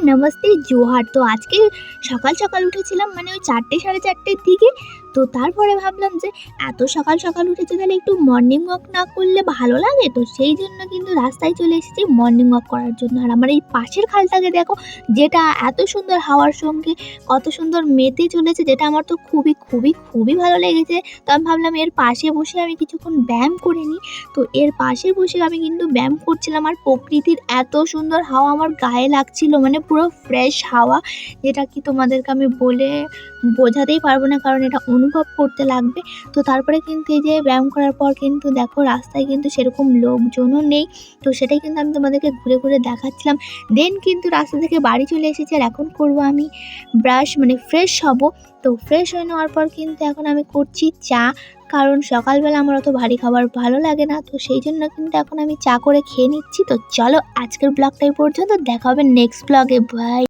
নমস্তে, জোহার। তো আজকে সকাল সকাল উঠেছিলাম, মানে ওই 4টে 4:30টের দিকে। তো তারপরে ভাবলাম যে এত সকাল সকাল উঠেছি, তাহলে একটু মর্নিং ওয়াক না করলে ভালো লাগে। তো সেই জন্য কিন্তু রাস্তায় চলে এসেছি মর্নিং ওয়াক করার জন্য। আর আমার এই পাশের খালটাকে দেখো, যেটা এত সুন্দর হাওয়ার সঙ্গে কত সুন্দর মেতে চলেছে, যেটা আমার তো খুবই খুবই খুবই ভালো লেগেছে। তো আমি ভাবলাম এর পাশে বসে আমি কিছুক্ষণ ব্যায়াম করে নিই। তো এর পাশে বসে আমি কিন্তু ব্যায়াম করছিলাম, আর প্রকৃতির এত সুন্দর হাওয়া আমার গায়ে লাগছিল, মানে পুরো ফ্রেশ হাওয়া, যেটা কি তোমাদেরকে আমি বলে বোঝাতেই পারবো না, কারণ এটা অনুভব করতে লাগবে। তো তারপরে কিন্তু এই যে ব্যায়াম করার পর কিন্তু দেখো রাস্তায় কিন্তু সেরকম লোকজনও নেই। তো সেটাই কিন্তু আমি তোমাদেরকে ঘুরে ঘুরে দেখাচ্ছিলাম। দেন কিন্তু রাস্তা থেকে বাড়ি চলে এসেছি, আর এখন করব আমি ব্রাশ, মানে ফ্রেশ হব। তো ফ্রেশ হয়ে নেওয়ার পর কিন্তু এখন আমি করছি চা, কারণ সকালবেলা আমার অত ভারী খাবার ভালো লাগে না। তো সেই জন্য কিন্তু এখন আমি চা করে খেয়ে নিচ্ছি। তো চলো, আজকের ব্লগটা এই পর্যন্ত, দেখা হবে নেক্সট ব্লগে। বাই।